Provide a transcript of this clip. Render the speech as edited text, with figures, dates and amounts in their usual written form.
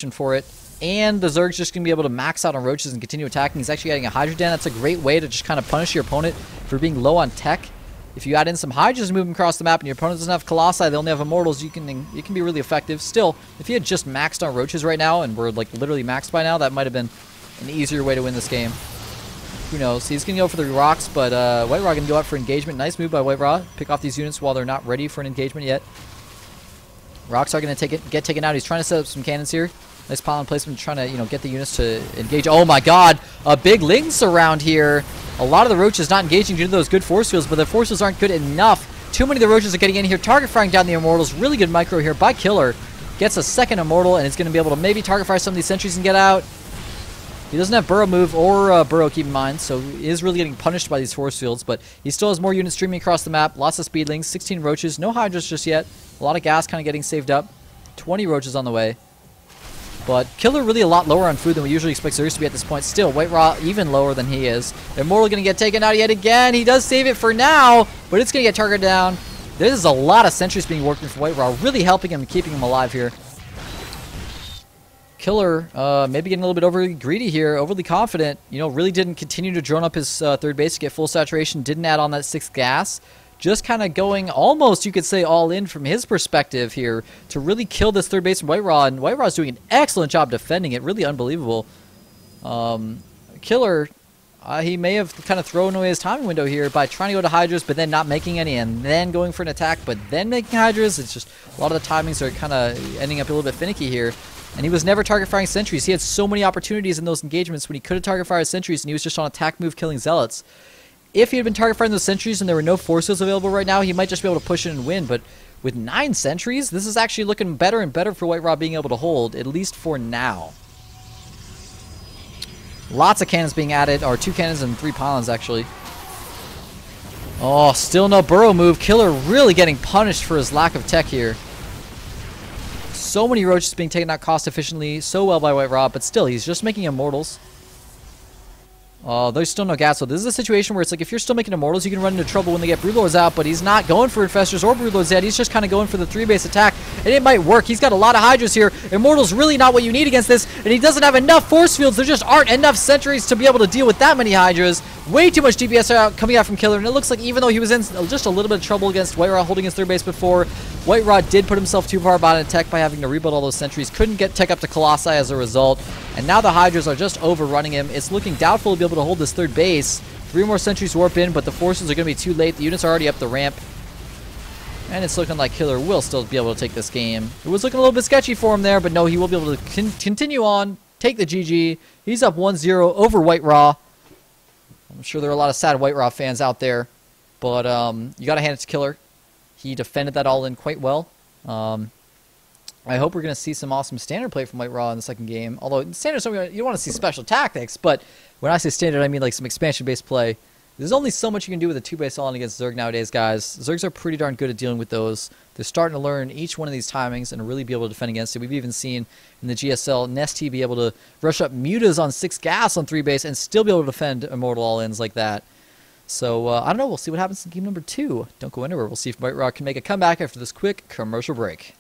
option for it. And the Zerg's just going to be able to max out on roaches and continue attacking. He's actually adding a Hydra Den. That's a great way to just kind of punish your opponent for being low on tech. If you add in some Hydras and move them across the map and your opponent doesn't have Colossi, they only have Immortals, you can be really effective. Still, if he had just maxed on roaches right now and were like literally maxed by now, that might have been an easier way to win this game. Who knows? He's going to go for the rocks, but WhiteRa going to go out for engagement. Nice move by WhiteRa. Pick off these units while they're not ready for an engagement yet. Rocks are going to get taken out. He's trying to set up some cannons here. Nice pylon placement, trying to, get the units to engage. Oh my god, a big Lynx around here. A lot of the roaches not engaging due to those good force fields, but the force fields aren't good enough. Too many of the roaches are getting in here. Target firing down the Immortals. Really good micro here by dKiLLeR. Gets a second Immortal, and is going to be able to maybe target fire some of these sentries and get out. He doesn't have Burrow move or Burrow, keep in mind, so he is really getting punished by these force fields, but he still has more units streaming across the map. Lots of speedlings, 16 roaches, no Hydras just yet. A lot of gas kind of getting saved up. 20 roaches on the way. But dKiLLeR really a lot lower on food than we usually expect Zergs to be at this point. Still, WhiteRa even lower than he is. Immortal going to get taken out yet again. He does save it for now, but it's going to get targeted down. There's a lot of sentries being worked in for WhiteRa, really helping him and keeping him alive here. dKiLLeR maybe getting a little bit overly greedy here, overly confident. Really didn't continue to drone up his third base to get full saturation. Didn't add on that 6th gas. Just kind of going almost, you could say, all in from his perspective here to really kill this third base from WhiteRa. And WhiteRa is doing an excellent job defending it. Really unbelievable. dKiLLeR, he may have kind of thrown away his timing window here by trying to go to Hydras, but then not making any, and then going for an attack, but then making Hydras. It's just a lot of the timings are kind of ending up a little bit finicky here. And he was never target firing sentries. He had so many opportunities in those engagements when he could have target fired sentries, and he was just on attack move killing zealots. If he had been target firing those sentries and there were no force fields available right now, he might just be able to push in and win. But with 9 sentries, this is actually looking better and better for WhiteRa being able to hold, at least for now. Lots of cannons being added, or 2 cannons and 3 pylons actually. Oh, still no Burrow move. dKiLLeR really getting punished for his lack of tech here. So many roaches being taken out cost efficiently, so well by WhiteRa, but still, he's just making Immortals. There's still no gas, so this is a situation where it's like if you're still making Immortals, you can run into trouble when they get Broodlords out, but he's not going for Infestors or Broodlords yet. He's just kind of going for the 3-base attack, and it might work. He's got a lot of Hydras here. Immortals really not what you need against this, and he doesn't have enough force fields. There just aren't enough sentries to be able to deal with that many Hydras. Way too much DPS coming out from dKiLLeR, and it looks like even though he was in just a little bit of trouble against WhiteRa holding his 3rd base before, WhiteRa did put himself too far behind in tech by having to rebuild all those sentries. Couldn't get tech up to Colossi as a result, and now the Hydras are just overrunning him. It's looking doubtful to be able to hold this 3rd base. 3 more sentries warp in, but the forces are going to be too late. The units are already up the ramp, and it's looking like dKiLLeR will still be able to take this game. It was looking a little bit sketchy for him there, but no, he will be able to continue on, take the GG. He's up 1-0 over WhiteRa. I'm sure there are a lot of sad WhiteRa fans out there, but you got to hand it to dKiLLeR. He defended that all in quite well. I hope we're going to see some awesome standard play from WhiteRa in the second game. Although standard, you want to see special tactics, but when I say standard, I mean like some expansion-based play. There's only so much you can do with a 2-base all-in against Zerg nowadays, guys. Zergs are pretty darn good at dealing with those. They're starting to learn each one of these timings and really be able to defend against it. We've even seen in the GSL, Nesty be able to rush up Mutas on 6 gas on 3-base and still be able to defend Immortal all-ins like that. So, I don't know. We'll see what happens in game number 2. Don't go anywhere. We'll see if WhiteRa can make a comeback after this quick commercial break.